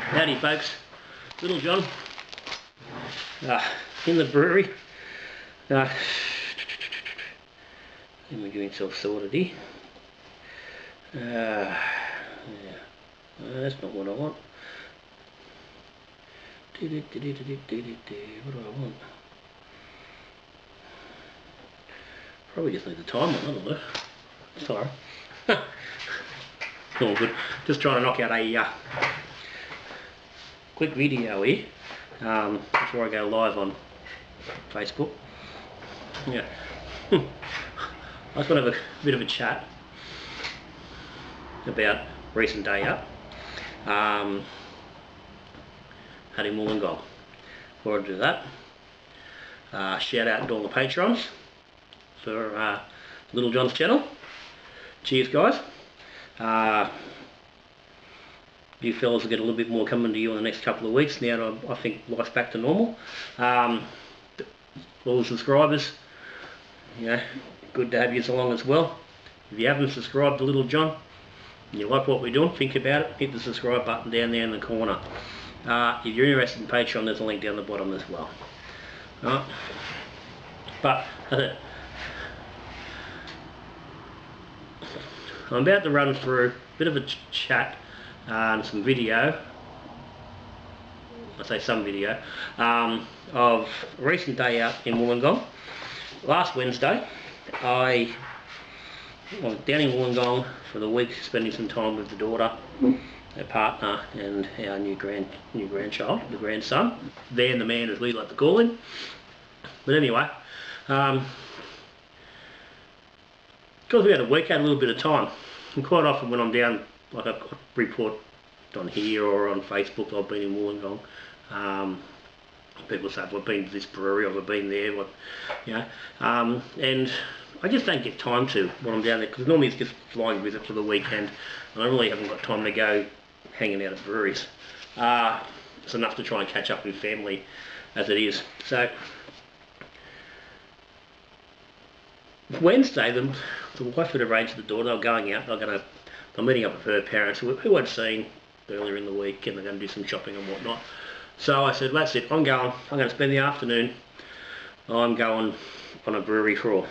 Howdy folks, Little John in the brewery. Let me get himself sorted here. Yeah. That's not what I want. What do I want? Probably just need the time on, I don't know. Sorry. All good. Just trying to knock out a quick video here before I go live on Facebook. Yeah. I just want to have a bit of a chat about recent day up had in Wollongong. Before I do that, shout out to all the patrons for Little John's channel. Cheers guys. You fellas will get a little bit more coming to you in the next couple of weeks now that I think life's back to normal. All the subscribers, you know, good to have you along as well. If you haven't subscribed to Little John, you like what we're doing, think about it, hit the subscribe button down there in the corner. If you're interested in Patreon, there's a link down the bottom as well. Right. But I'm about to run through a bit of a chat and some video, I say some video, of a recent day out in Wollongong. Last Wednesday I was down in Wollongong for the week, spending some time with the daughter, her partner and our new grandchild, the grandson. Van the man, as we like to call him. But anyway, because we had a week, had a little bit of time, and quite often when I'm down, like I report on here or on Facebook, I've been in Wollongong. People say, well, I've been to this brewery, or I've been there, what, you know, and I just don't get time to when I'm down there, because normally it's just flying visit for the weekend, and I really haven't got time to go hanging out at breweries. It's enough to try and catch up with family as it is. So Wednesday, the wife had arranged with the daughter, they were going out, they're meeting up with her parents who I'd seen earlier in the week, and they're going to do some shopping and whatnot. So I said, that's it, I'm going to spend the afternoon, I'm going on a brewery crawl.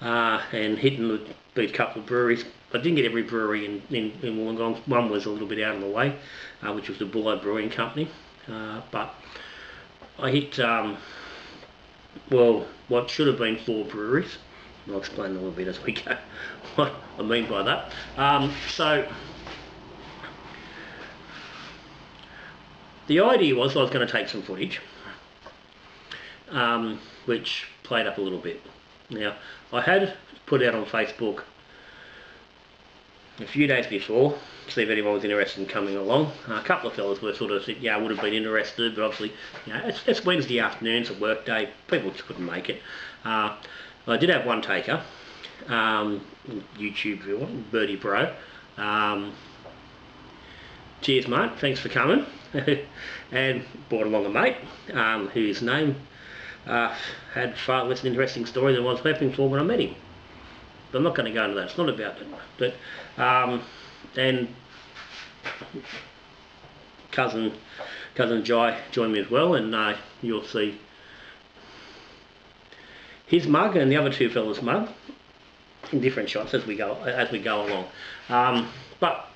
And hitting these couple of breweries. I didn't get every brewery in Wollongong. One was a little bit out of the way, which was the Illawarra Brewing Company. But I hit, well, what should have been 4 breweries. I'll explain a little bit as we go what I mean by that. So the idea was I was going to take some footage, which played up a little bit. Now, I had put out on Facebook a few days before to see if anyone was interested in coming along. A couple of fellas were sort of said, yeah, I would have been interested, but obviously, you know, it's Wednesday afternoon, it's a work day, people just couldn't make it. I did have one taker, YouTube viewer, Birdie Bro. Cheers mate, thanks for coming. And brought along a mate, whose name had far less interesting story than I was hoping for when I met him. But I'm not going to go into that, it's not about that. But, and cousin Jai joined me as well, and you'll see his mug and the other 2 fellas' mug in different shots as we go along. But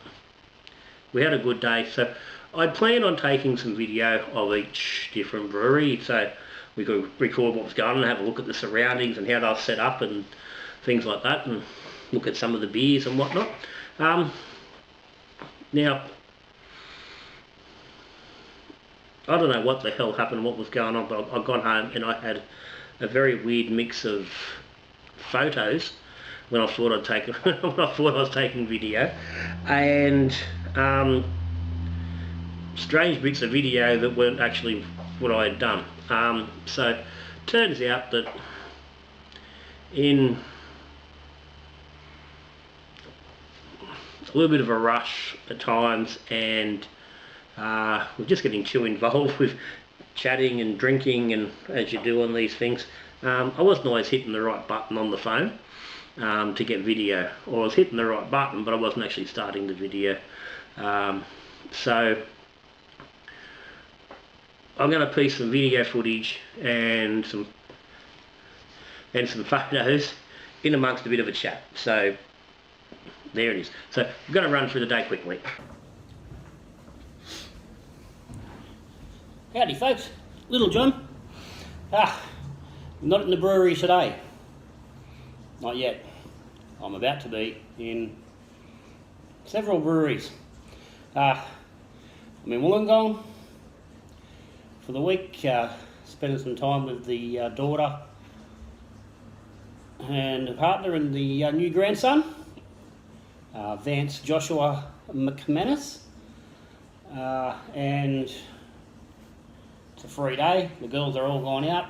we had a good day, so I planned on taking some video of each different brewery, so we could record what was going on and have a look at the surroundings and how they're set up and things like that, and look at some of the beers and whatnot. Now, I don't know what the hell happened, what was going on, but I got home and I had a very weird mix of photos when I thought I'd take when I thought I was taking video, and strange bits of video that weren't actually what I had done. So turns out that in a little bit of a rush at times, and we're just getting too involved with chatting and drinking, and as you do on these things, I wasn't always hitting the right button on the phone to get video, or I was hitting the right button but I wasn't actually starting the video. So I'm going to piece some video footage and some photos in amongst a bit of a chat. So there it is. So I'm going to run through the day quickly. Howdy folks, Little John. Not in the brewery today. Not yet. I'm about to be in several breweries. I'm in Wollongong for the week, spending some time with the daughter and a partner and the new grandson, Vance Joshua McManus, and it's a free day. The girls are all gone out,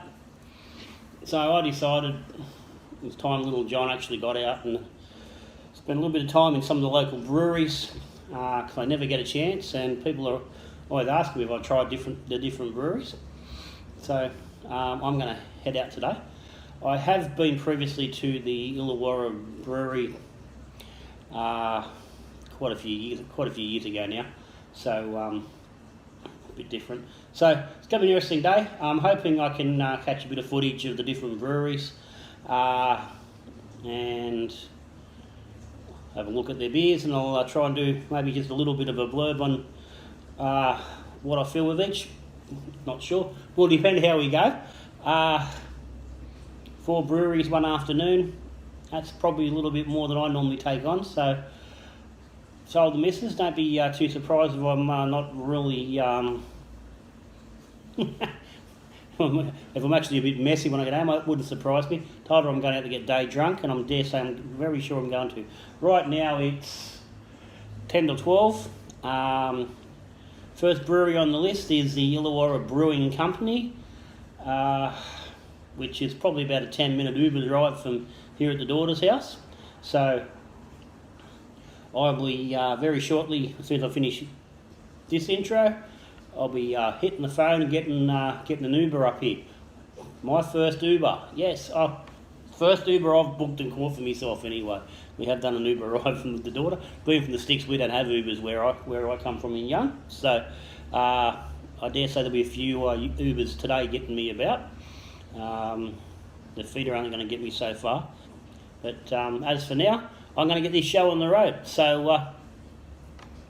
so I decided it was time Little John actually got out and spent a little bit of time in some of the local breweries, because I never get a chance, and people are always asking me if I tried the different breweries. So I'm going to head out today. I have been previously to the Illawarra Brewery quite a few years ago now, so a bit different. So it's going to be an interesting day. I'm hoping I can catch a bit of footage of the different breweries and have a look at their beers, and I'll try and do maybe just a little bit of a blurb on what I feel with each. Not sure. Will depend how we go. 4 breweries one afternoon. That's probably a little bit more than I normally take on. So told the missus, don't be too surprised if I'm not really... if I'm actually a bit messy when I get home, it wouldn't surprise me. Told her I'm going out to get day drunk, and I'm dare say I'm very sure I'm going to. Right now it's 10 to 12. First brewery on the list is the Illawarra Brewing Company, which is probably about a 10-minute Uber drive from here at the daughter's house. So I'll be very shortly, as soon as I finish this intro, I'll be hitting the phone and getting an Uber up here. My first Uber, yes. First Uber I've booked and caught for myself anyway. We have done an Uber ride from the daughter. Being from the sticks, we don't have Ubers where I come from in Young. So I dare say there'll be a few Ubers today getting me about. The feet are only going to get me so far. But as for now, I'm going to get this show on the road. So out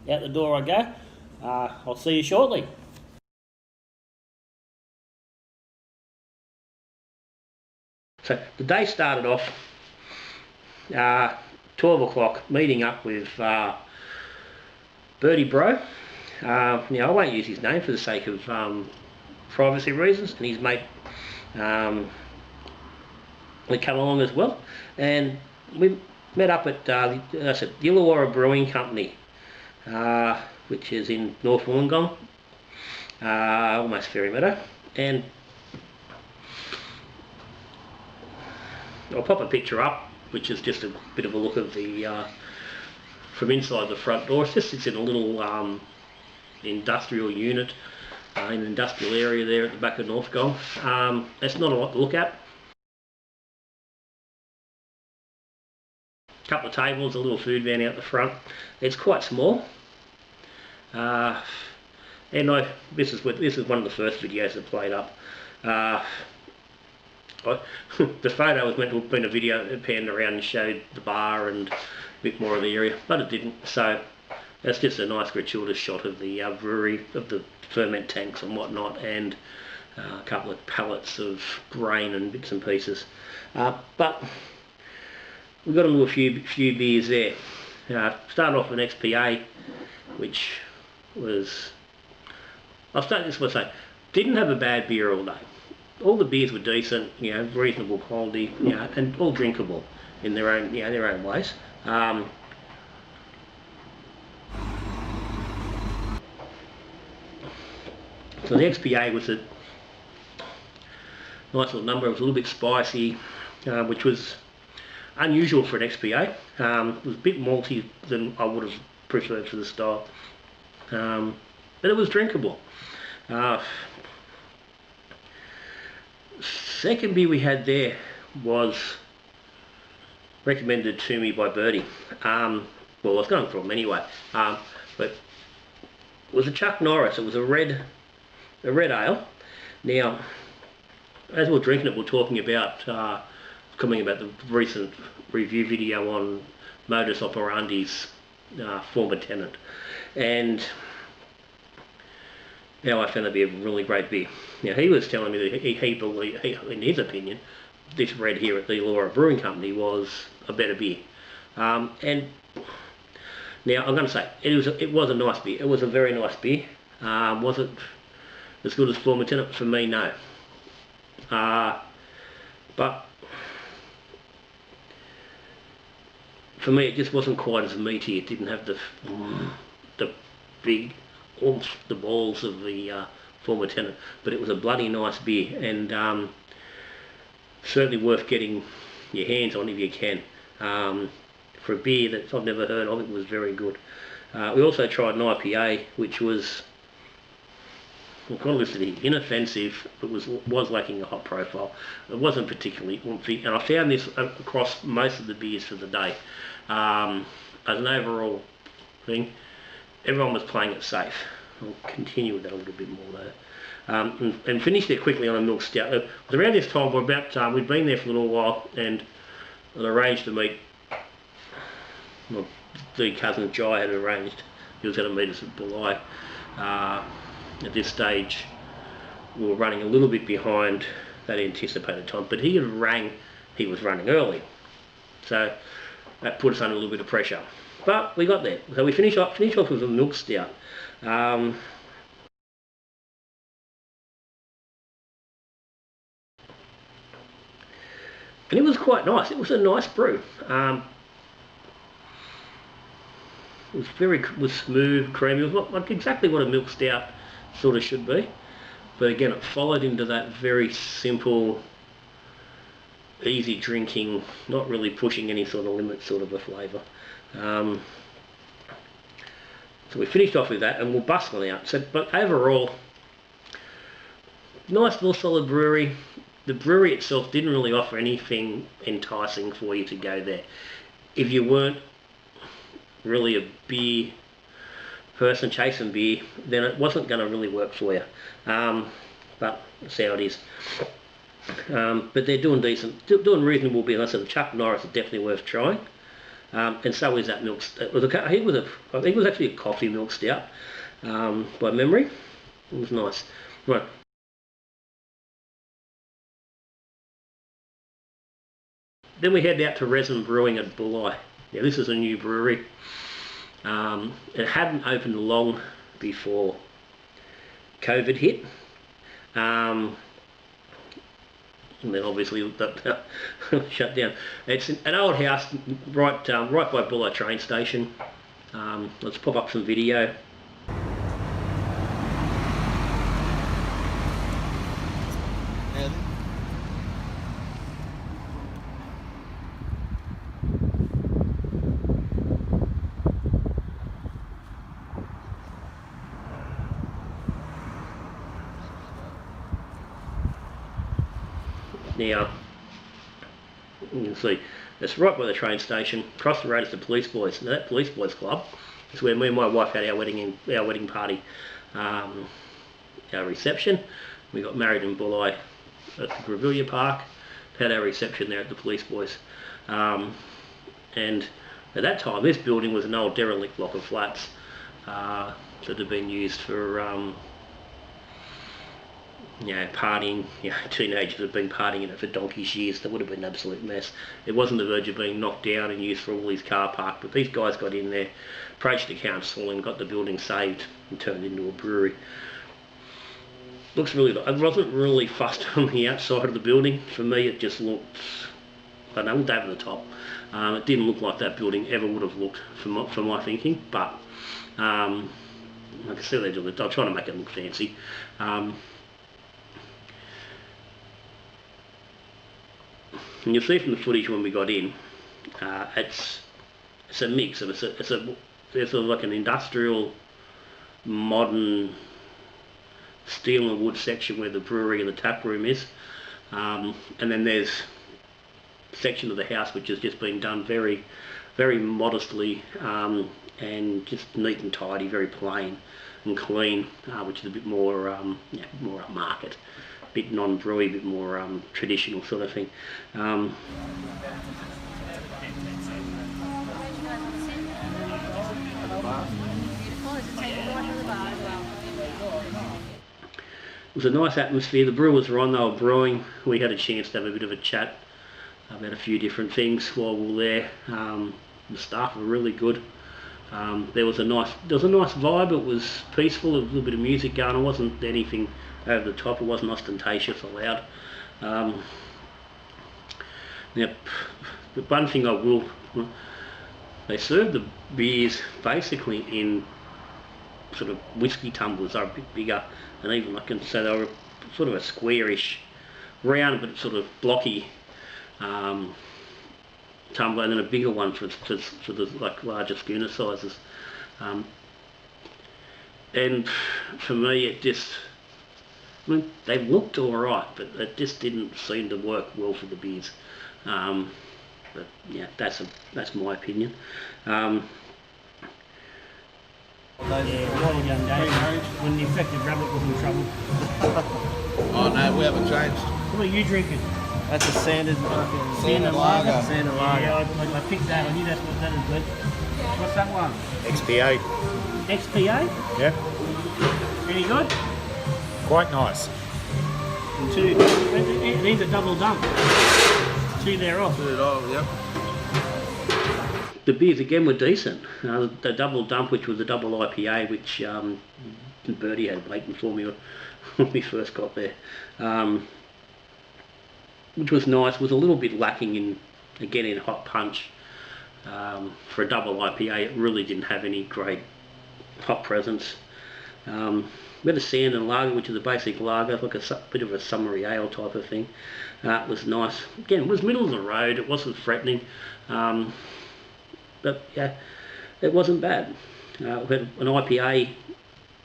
the door I go. I'll see you shortly. So the day started off 12 o'clock, meeting up with Birdie Bro. Now I won't use his name for the sake of privacy reasons, and his mate we come along as well, and we met up at the Illawarra Brewing Company, which is in North Wollongong, almost Ferry Meadow, and I'll pop a picture up, which is just a bit of a look of the from inside the front door. It's in a little industrial unit, in an industrial area there at the back of Northgong. It's not a lot to look at. A couple of tables, a little food van out the front. It's quite small. And this is one of the first videos that played up. The photo was meant to have been a video that panned around and showed the bar and a bit more of the area, but it didn't. So that's just a nice gratuitous shot of the brewery, of the ferment tanks and whatnot, and a couple of pallets of grain and bits and pieces. But we got into a few beers there. Started off with an XPA, which was, I'll start this by saying, didn't have a bad beer all day. All the beers were decent, reasonable quality, and all drinkable in their own ways. So the XPA was a nice little number. It was a little bit spicy, which was unusual for an XPA. It was a bit malty than I would have preferred for the style, but it was drinkable. Second beer we had there was recommended to me by Birdie. Well, I was going for them anyway, but it was a Chuck Norris. It was a red a red ale. Now, as we're drinking it, we're talking about coming about the recent review video on modus operandi's former tenant, and how I found it to be a really great beer. Now, he was telling me that he believed, in his opinion, this red here at the Illawarra Brewing Company was a better beer. And now I'm going to say it was a nice beer. It was a very nice beer. Was it as good as former tenant? For me, no. But for me, it just wasn't quite as meaty. It didn't have the big oomph, the balls of the former tenant. But it was a bloody nice beer, and certainly worth getting your hands on if you can. For a beer that I've never heard of, it was very good. We also tried an IPA, which was, I've got listed here, inoffensive, but was lacking a hot profile. It wasn't particularly oomphy, and I found this across most of the beers for the day. As an overall thing, everyone was playing it safe. I'll continue with that a little bit more though. And finished it quickly on a milk stout. It was around this time, we'd been there for a little while, and I'd arranged to meet, well, the cousin Jai had arranged, he was going to meet us at Bulli. At this stage, we were running a little bit behind that anticipated time, but he was running early. So that put us under a little bit of pressure. But we got there. So we finished off with a milk stout. And it was quite nice. It was a nice brew. It was smooth, creamy. It was like exactly what a milk stout sort of should be. But again, it followed into that very simple, easy drinking, not really pushing any sort of limit sort of a flavour. So we finished off with that, and we're bustling out. So, but overall, nice little solid brewery. The brewery itself didn't really offer anything enticing for you to go there. If you weren't really a beer person chasing beer, then it wasn't going to really work for you. But that's how it is. But they're doing doing reasonable beer. Like I said, the Chuck Norris is definitely worth trying. And so is that milk. I think it was actually a coffee milk stout, by memory. It was nice. Right. Then we head out to Resin Brewing at Bulli. Now this is a new brewery. It hadn't opened long before COVID hit. And then obviously that shut down. It's an old house right by Bulli train station. Let's pop up some video. Now, you can see it's right by the train station. Across the road is the Police Boys. Now that Police Boys Club is where me and my wife had our wedding party, our reception. We got married in Bulli at the Grevilla Park. Had our reception there at the Police Boys. And at that time, this building was an old derelict block of flats that had been used for partying. Teenagers have been partying in it for donkey's years. That would have been an absolute mess. It wasn't the verge of being knocked down and used for all these car park, but these guys got in there, approached the council and got the building saved and turned into a brewery. Looks really good. I wasn't really fussed on the outside of the building. For me, it just looked, I don't know, looked over the top. It didn't look like that building ever would have looked for my thinking, but I can see they're trying to make it look fancy. And you'll see from the footage when we got in, it's a mix of there's sort of like an industrial, modern steel and wood section where the brewery and the tap room is, and then there's a section of the house which has just been done very, very modestly and just neat and tidy, very plain. and clean, which is a bit more more upmarket, a bit non-brewy, a bit more traditional sort of thing. It was a nice atmosphere. The brewers were on, they were brewing. We had a chance to have a bit of a chat about a few different things while we were there. The staff were really good. There was a nice vibe. It was peaceful. There was a little bit of music going. It wasn't anything over the top. It wasn't ostentatious or loud. Now, the one thing I will, they served the beers basically in sort of whiskey tumblers. They were a bit bigger, and even I can say they were sort of a squarish, round but sort of blocky tumbler, and then a bigger one for the like larger schooner sizes. And for me, it just, I mean, they looked alright, but it just didn't seem to work well for the beers. But yeah, that's my opinion. Those young days, when the infected rabbit was in trouble. Oh no, we haven't changed. What are you drinking? That's a sanded Sanded lager. Sanded lager. Yeah, I picked that. I knew that's what that is. But what's that one? XPA. XPA? Yeah. Any good? Quite nice. These are double dump. Two there off. Yep. The beers again were decent. The double dump, which was a double IPA, which Bertie had waiting for me when we first got there, which was nice. Was a little bit lacking in hot punch. For a double IPA, it really didn't have any great hop presence. We had a sand and lager, which is a basic lager, like a bit of a summery ale type of thing. It was nice. Again, it was middle of the road. It wasn't threatening. But yeah, it wasn't bad. We had an IPA,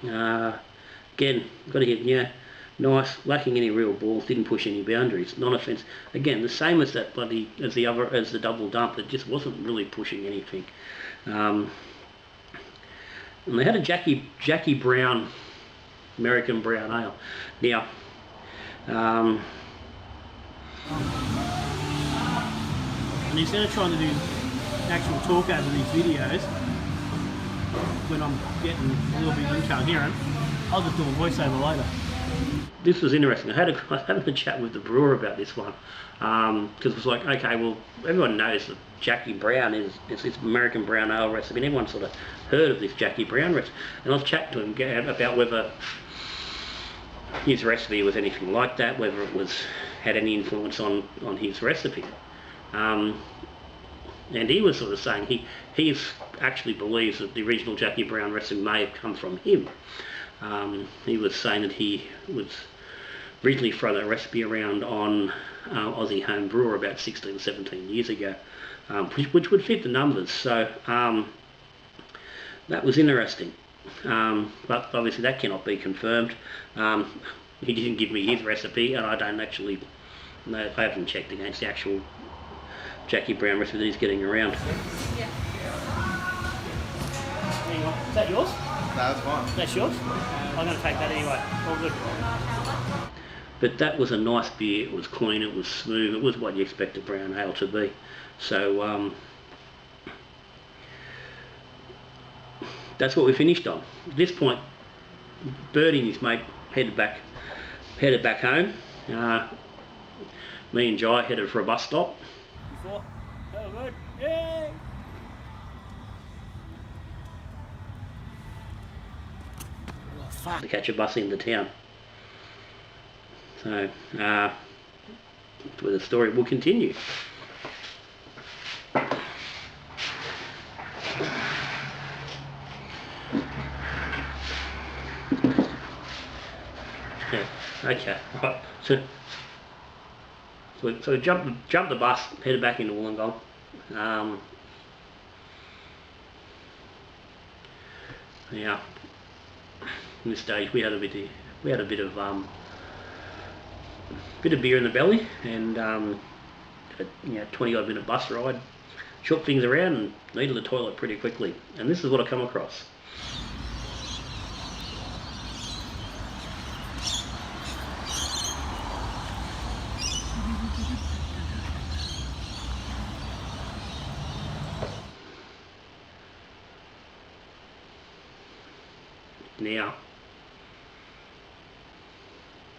again, got to hit, nice, lacking any real balls, didn't push any boundaries, non-offense. Again, the same as that as the double dump, it just wasn't really pushing anything. And they had a Jackie Brown, American Brown Ale. Now, and instead of trying to do actual talk over these videos, when I'm getting a little bit incoherent, I'll just do a voiceover later. This was interesting. I was having a chat with the brewer about this one, because it was like, okay, well, everyone knows that Jackie Brown is this American Brown Ale recipe, and everyone sort of heard of this Jackie Brown recipe, and I was chatting to him about whether his recipe was anything like that, whether it had any influence on his recipe. And he was sort of saying he actually believes that the original Jackie Brown recipe may have come from him. He was saying that he was originally thrown that recipe around on Aussie Home Brewer about 16 or 17 years ago, which would fit the numbers. So that was interesting. But obviously that cannot be confirmed. He didn't give me his recipe, and I don't actually know. I haven't checked against the actual Jackie Brown recipe that he's getting around. Yeah. Is that yours? No, that's fine. That's yours? I'm going to take that anyway. All good. But that was a nice beer. It was clean. It was smooth. It was what you expect a brown ale to be. So that's what we finished on. At this point, Bertie and his mate headed back home. Me and Jai headed for a bus stop. Before, that was good. Yay! To catch a bus into town. So, where the story will continue. Yeah, okay, right. So we jumped the bus, headed back into Wollongong. Yeah. In this stage, we had a bit of beer in the belly, and 20-odd minute bus ride, shook things around, and needed the toilet pretty quickly. And this is what I come across. Now,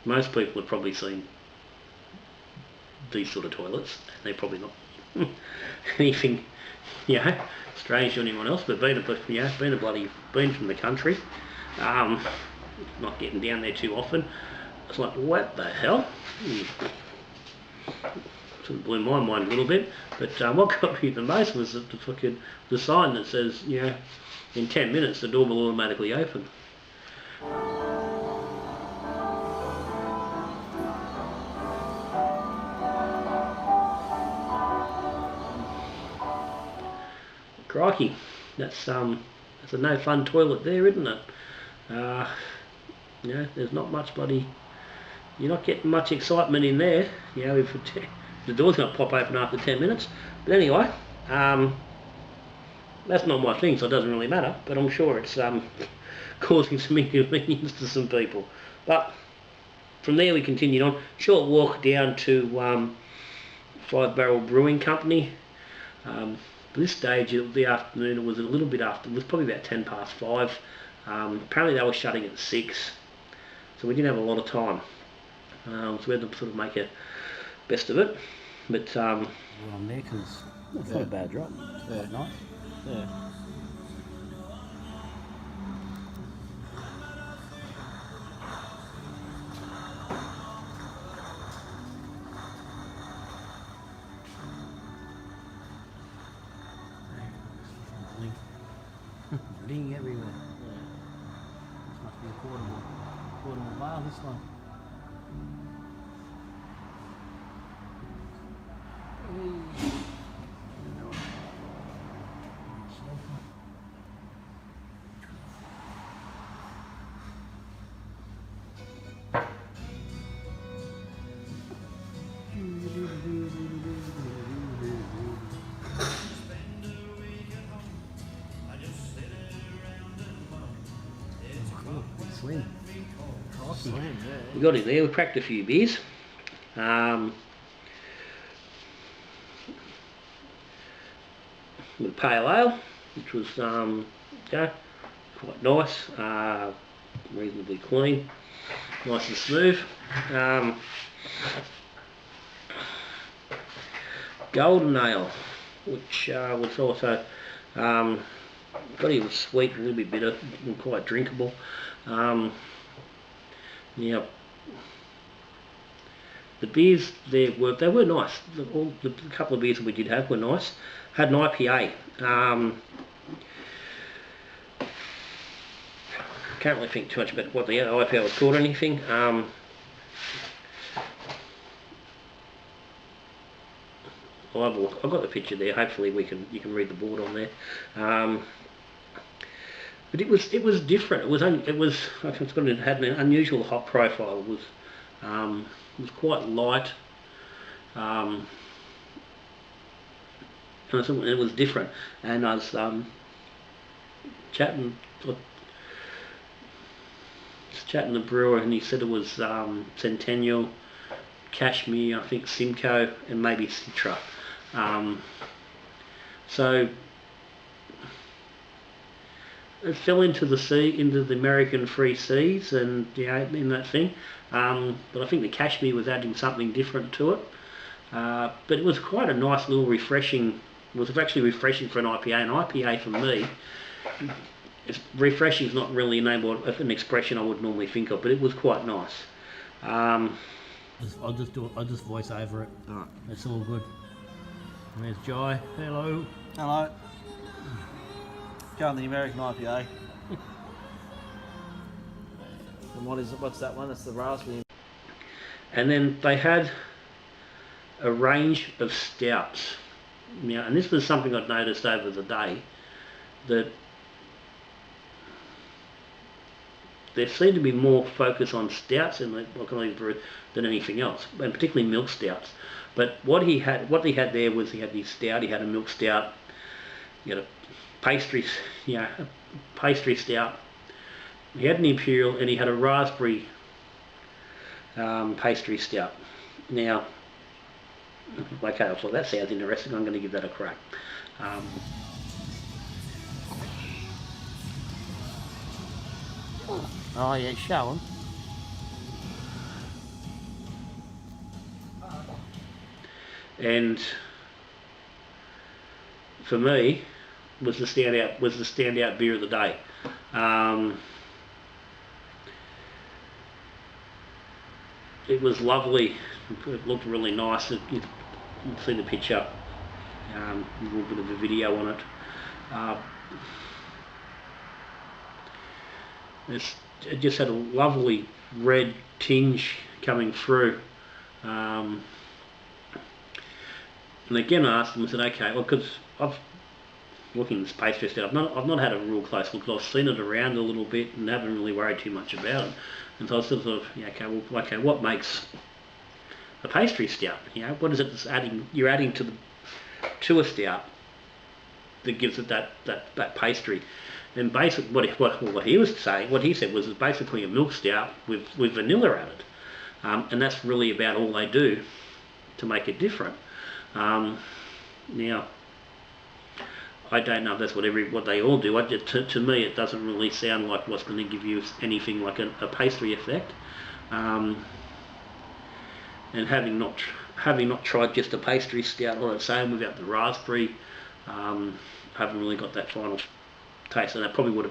most people have probably seen these sort of toilets, and they're probably not anything, strange to anyone else. But being from the country, not getting down there too often, it's like, what the hell? Sort of blew my mind a little bit. But what got me the most was the sign that says, in 10 minutes the door will automatically open. Crikey, that's a no fun toilet there, isn't it? There's not much you're not getting much excitement in there. If the door's going to pop open after 10 minutes. But anyway, that's not my thing, so it doesn't really matter. But I'm sure it's causing some inconvenience to some people. But from there we continued on. Short walk down to 5 Barrel Brewing Company. At this stage of the afternoon, it was a little bit after, it was probably about 10 past 5. Apparently they were shutting at 6, so we didn't have a lot of time. So we had to sort of make a best of it. But well, on there, because it's not a bad drop. It's quite nice. Yeah. Bling everywhere. This must be a portable bar, this one. Slim. Slim, yeah. we got in there, we cracked a few beers. With pale ale, which was quite nice, reasonably clean, nice and smooth. Golden ale, which was also it was sweet, a little bit bitter, and quite drinkable. The beers there were nice. The couple of beers that we did have were nice. Had an IPA. Can't really think too much about what the IPA was called or anything. I've got the picture there. Hopefully you can read the board on there. But it was different. It had an unusual hop profile. It was quite light. It was different, and I was chatting to the brewer, and he said it was Centennial, Cashmere, I think Simcoe, and maybe Citra. So it fell into the American free seas, and in that thing. But I think the Cashmere was adding something different to it. But it was quite a nice little refreshing. It was actually refreshing for an IPA. An IPA for me, refreshing is not really an expression I would normally think of, but it was quite nice. I'll just voice over it. Alright. It's all good. And there's Jai. Hello. Hello. Going the American IPA. And what's that one? That's the raspberry. And then they had a range of stouts. And this was something I'd noticed over the day, that there seemed to be more focus on stouts in the Wollongong brew than anything else, and particularly milk stouts. But what he had there was, he had his stout, he had a milk stout, he had a pastry stout, he had an imperial, and he had a raspberry pastry stout. Now, okay, so that sounds interesting. I'm going to give that a crack. Oh yeah, show 'em. And for me, was the standout beer of the day. It was lovely. It looked really nice. You can see the picture. A little bit of a video on it. It just had a lovely red tinge coming through. And again, I asked them, I said, okay, well, because I've looking at this pastry stuff, I've not had a real close look. I've seen it around a little bit and haven't really worried too much about it. And so I sort of, yeah, okay, what makes a pastry stout? You know, what is it that's you're adding to a stout that gives it that pastry? And basically, what he was saying, what he said was basically a milk stout with vanilla added, and that's really about all they do to make it different. Now, I don't know if that's what they all do. To me, it doesn't really sound like what's going to give you anything like a pastry effect. And having not tried just a pastry stout on its own without the raspberry, I haven't really got that final taste, and that probably would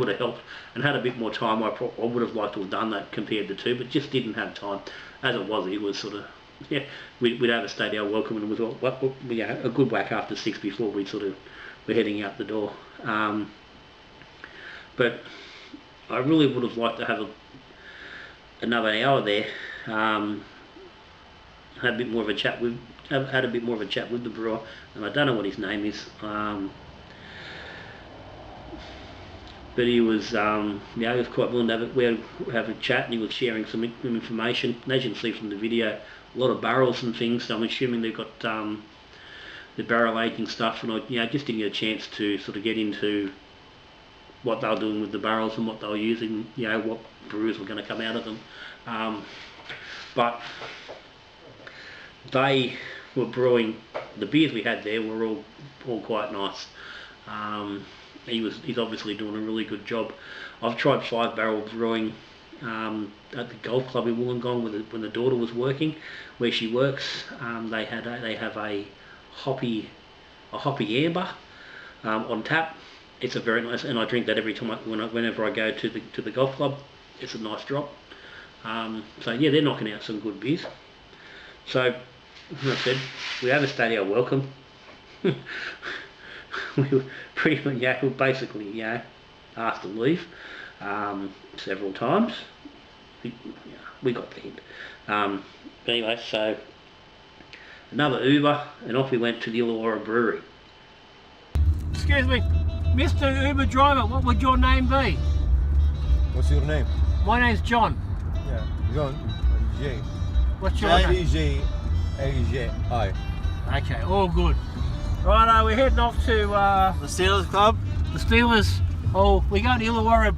have helped. And had a bit more time, I would have liked to have done that compared to two, but just didn't have time. As it was sort of, yeah, we'd overstayed our welcome, and it was a good whack after 6 before we sort of were heading out the door. But I really would have liked to have another hour there. Had a bit more of a chat with the brewer, and I don't know what his name is. But he was, he was quite willing to have a chat, and he was sharing some information. And as you can see from the video, a lot of barrels and things. So I'm assuming they've got the barrel aging stuff, and I just didn't get a chance to sort of get into what they were doing with the barrels and what they were using. What brews were going to come out of them. But they were brewing. The beers we had there were all quite nice. He's obviously doing a really good job. I've tried 5 Barrel Brewing at the golf club in Wollongong when the daughter was working, where she works. They have a hoppy amber on tap. It's a very nice, and I drink that every time whenever I go to the golf club. It's a nice drop. So yeah, they're knocking out some good beers. So, as I said, we overstayed our welcome. We were pretty much, we basically, asked to leave several times. We got the hint. But anyway, so another Uber, and off we went to the Illawarra Brewery. Excuse me, Mr. Uber driver, what would your name be? What's your name? My name's John. Yeah, John. J. What's your name? J-E-J-A-J-I. Okay, all good. Righto, we're heading off to The Steelers Club. the Steelers. Oh, we go to Illawarra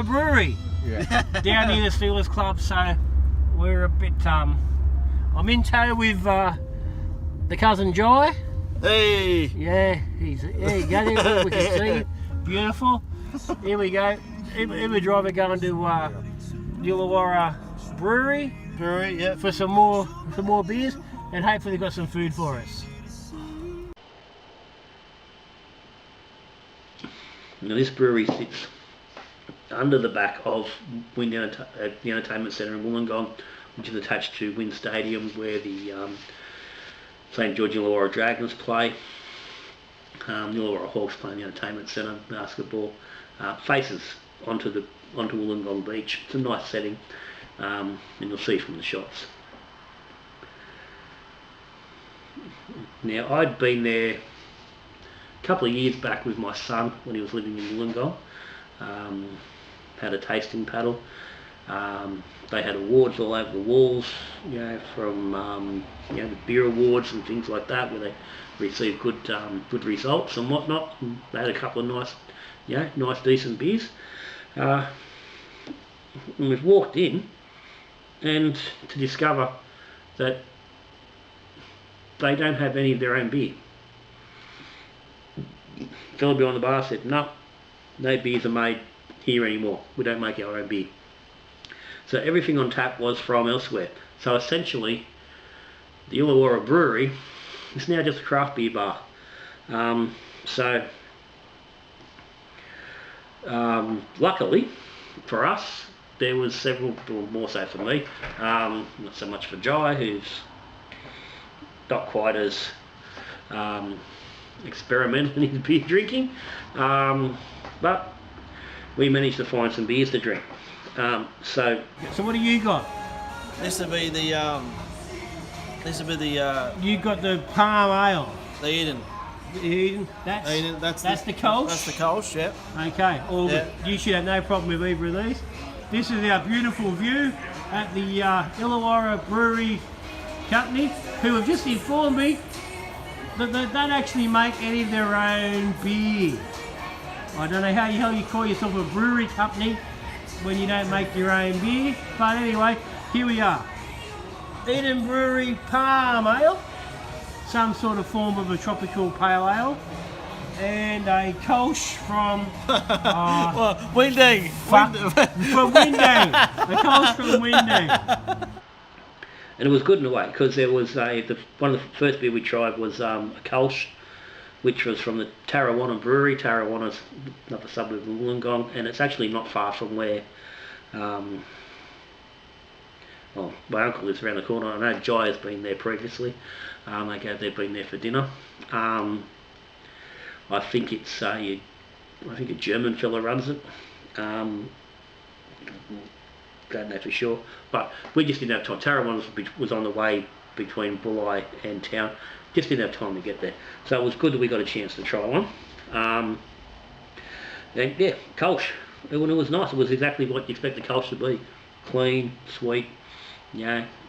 Brewery. Yeah. Down near the Steelers Club, so we're a bit I'm in tow with the cousin Jai. Hey! Yeah, there you go, there we can see. Beautiful. Here we go. Uber driver going to the Illawarra Brewery Yeah. for some more beers, and hopefully they've got some food for us. Now this brewery sits under the back of the Entertainment Centre in Wollongong, which is attached to Wynn Stadium, where the St George Illawarra Dragons play. The Illawarra Hawks play in the Entertainment Centre basketball. Faces onto Wollongong Beach. It's a nice setting, and you'll see from the shots. Now I'd been there a couple of years back with my son when he was living in Wollongong. Had a tasting paddle. They had awards all over the walls, from the beer awards and things like that, where they received good results and whatnot. And they had a couple of nice decent beers. And we've walked in, and to discover that they don't have any of their own beer. The fellow behind the bar said, no beers are made here anymore. We don't make our own beer. So everything on tap was from elsewhere. So essentially, the Illawarra Brewery is now just a craft beer bar. Luckily for us, there was several, or more so for me, not so much for Jai, who's not quite as experimental in his beer drinking, but we managed to find some beers to drink. So what do you got? This will be the You got the palm ale. the Eden. Eden. That's the Kolsch? That's the Kolsch, yep. Okay, all Yeah. good. You should have no problem with either of these. This is our beautiful view at the Illawarra Brewery Company, who have just informed me that they don't actually make any of their own beer. I don't know how the hell you call yourself a brewery company when you don't make your own beer, but anyway, here we are. Eden Brewery Palm Ale, some sort of form of a tropical pale ale, and a Kolsch from Windang. from Windang. A Kolsch from Windang. and it was good in a way, because there was one of the first beer we tried was a Kolsch, which was from the Tarrawanna Brewery. Tarrawanna's another suburb of Wollongong, and it's actually not far from where well, my uncle lives around the corner. I know Jai has been there previously. They've been there for dinner. I think it's a German fella runs it. Don't know for sure, but we just didn't have time. Tarrawanna was on the way between Bulli and town. Just didn't have time to get there, so it was good that we got a chance to try one. And yeah, Kolsch. It was nice. It was exactly what you expect the Kolsch to be: clean, sweet,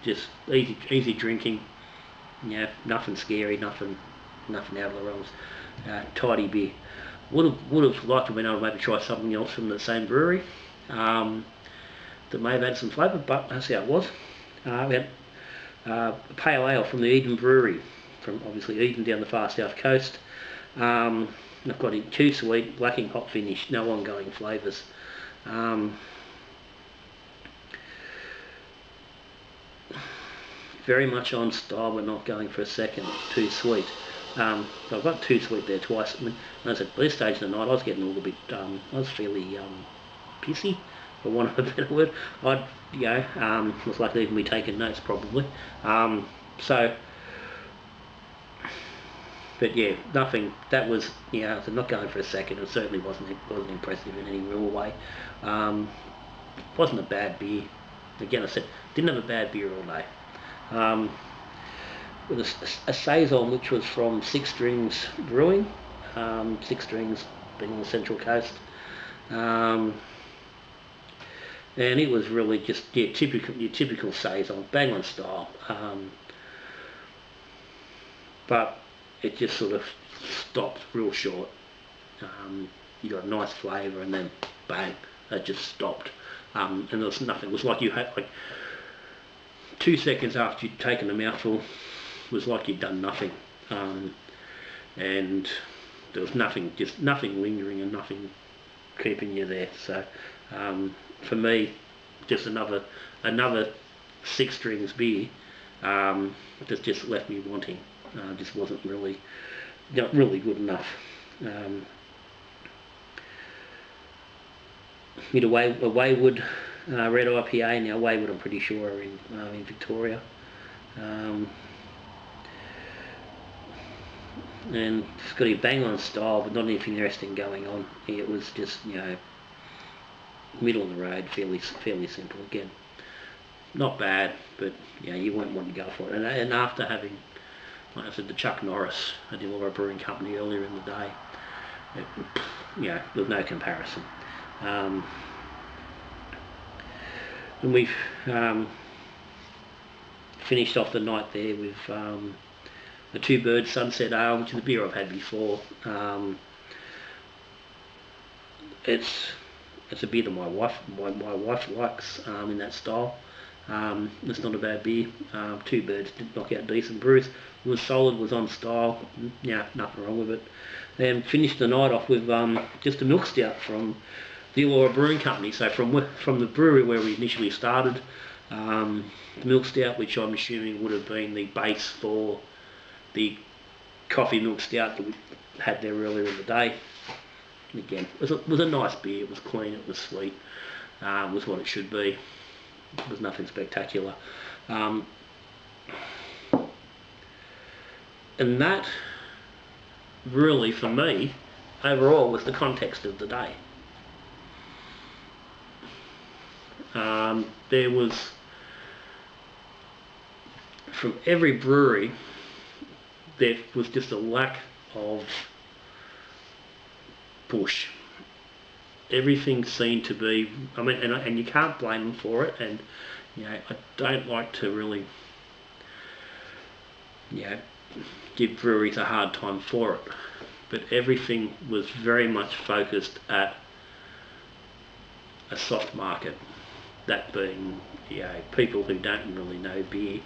just easy drinking. Nothing scary, nothing out of the realms. Tidy beer. Would have liked to have been able to maybe try something else from the same brewery that may have had some flavour, but that's how it was. We had a pale ale from the Eden Brewery, from obviously Eden down the far south coast. I've got it too sweet, black ink hop finish, no ongoing flavours. Very much on style, but not going for a second. Too sweet. I've got too sweet there twice. I mean, as at this stage of the night, I was getting a little bit. I was fairly pissy, for want of a better word. Was likely to even be taking notes probably. But yeah, nothing. That was so not going for a second. It certainly wasn't impressive in any real way. Wasn't a bad beer. Again, I said didn't have a bad beer all day. With a saison which was from Six Strings Brewing. Six Strings being on the Central Coast. And it was really just your typical saison, bang on style. But it just sort of stopped real short. You got a nice flavour and then bang, it just stopped. And there was nothing. It was like you had 2 seconds after you'd taken a mouthful, was like you'd done nothing. And there was nothing lingering and nothing keeping you there. So for me, just another Six Strings beer that just left me wanting. Just wasn't really good enough. A Wayward red IPA. Now Wayward, I'm pretty sure, are in Victoria. And it's got a bang on style, but not anything interesting going on. It was just middle of the road, fairly simple. Again, not bad, but you wouldn't want to go for it. And after having, like I said, the Chuck Norris at the Illawarra Brewing Company earlier in the day, there was no comparison. And we've finished off the night there with the Two Birds Sunset Ale, which is a beer I've had before. It's a beer that my wife likes in that style. It's not a bad beer. Two Birds did knock out decent brews. It was solid, was on style. Nothing wrong with it. Then finished the night off with just a milk stout from the Illawarra Brewing Company. So from the brewery where we initially started, the milk stout, which I'm assuming would have been the base for the coffee milk stout that we had there earlier in the day. And again, it was a nice beer. It was clean, it was sweet, was what it should be. It was nothing spectacular. And that really, for me, overall, was the context of the day. There was, from every brewery, there was just a lack of push. Everything seemed to be, I mean, and you can't blame them for it, and you know, I don't like to really, you know, give breweries a hard time for it, but everything was very much focused at a soft market, that being, you know, people who don't really know beer,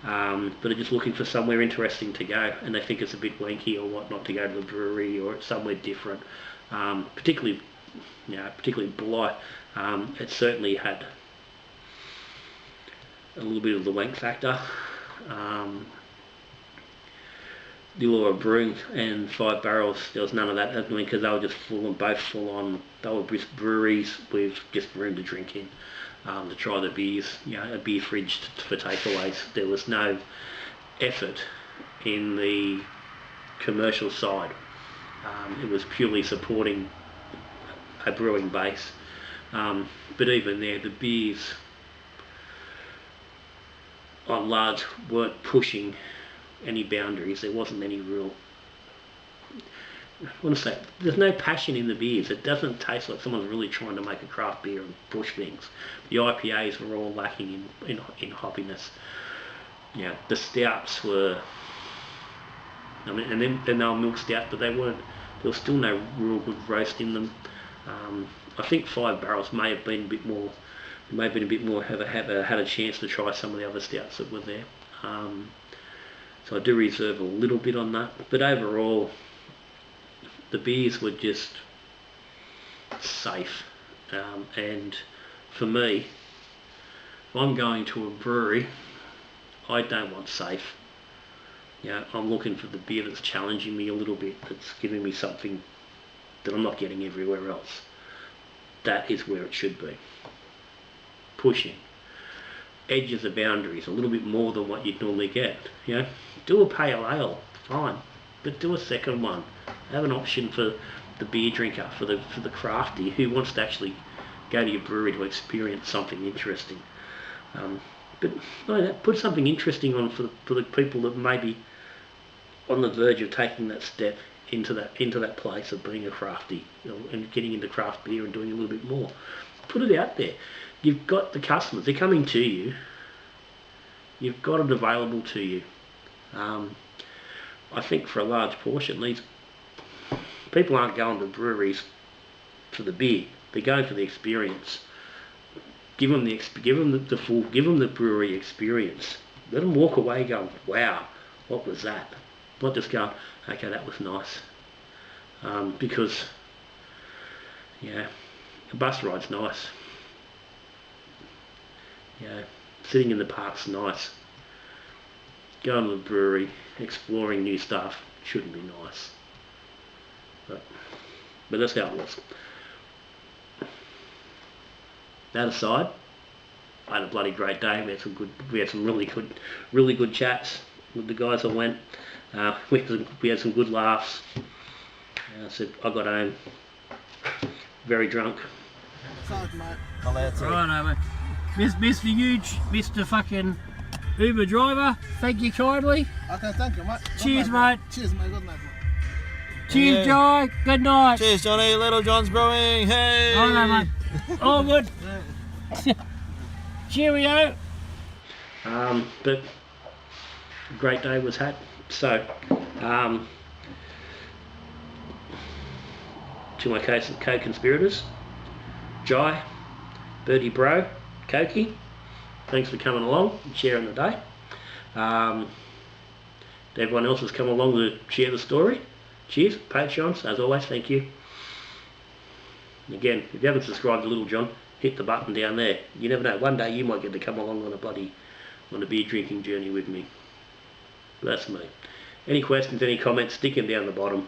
but are just looking for somewhere interesting to go, and they think it's a bit wanky or whatnot to go to the brewery, or it's somewhere different. Particularly Bly, it certainly had a little bit of the wank factor. The Illawarra Brewing and 5 Barrels, there was none of that, I mean, because they were just both full on, they were just breweries with just room to drink in, to try the beers, you know, a beer fridge for takeaways. There was no effort in the commercial side. It was purely supporting a brewing base, but even there, the beers on large weren't pushing any boundaries. There wasn't any real, I want to say, there's no passion in the beers. It doesn't taste like someone's really trying to make a craft beer and push things. The IPAs were all lacking in hoppiness. You know, the stouts were, I mean, and then they were milk stout, but there was still no real good roast in them. I think 5 Barrels may have been a bit more, had a chance to try some of the other stouts that were there. So I do reserve a little bit on that, but overall, the beers were just safe. And for me, if I'm going to a brewery, I don't want safe. You know, I'm looking for the beer that's challenging me a little bit, that's giving me something that I'm not getting everywhere else. That is where it should be. Pushing. Edges the boundaries a little bit more than what you'd normally get. You know, do a pale ale, fine, but do a second one. Have an option for the beer drinker, for the crafty who wants to actually go to your brewery to experience something interesting. But no, put something interesting on for the people that may be on the verge of taking that step into that place of being a crafty, you know, and getting into craft beer and doing a little bit more. Put it out there. You've got the customers, they're coming to you. You've got it available to you. I think for a large portion, these people aren't going to breweries for the beer. They're going for the experience. Give them the brewery experience. Let them walk away going, wow, what was that? Not just going, okay, that was nice. Because, yeah, a bus ride's nice. Yeah, sitting in the park's nice. Going to the brewery, exploring new stuff, shouldn't be nice. But that's how it was. That aside, I had a bloody great day. We had some really good chats with the guys that went. We had some good laughs. I got home very drunk. Fuck, mate. Righto, mate. Mr. Huge, Mr. fucking Uber driver, thank you kindly. Okay, thank you, mate. Cheers, Good night, mate. Cheers, mate. Good night, mate. Cheers, Joy. Good night. Cheers, Johnny. Little John's Brewing. Hey. Righto, mate. All good. Cheerio. But a great day was had. So, to my co-conspirators, Jai, Birdie Bro, Koki, thanks for coming along and sharing the day. To everyone else that's come along to share the story, cheers. Patreons, as always, thank you. Again, if you haven't subscribed to Little John, hit the button down there. You never know, one day you might get to come along on a beer drinking journey with me. That's me. Any questions, any comments, stick them down the bottom.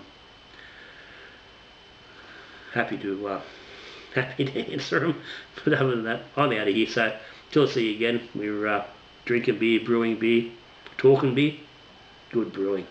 Happy to answer them. But other than that, I'm out of here. So till I see you again, we're drinking beer, brewing beer, talking beer, good brewing.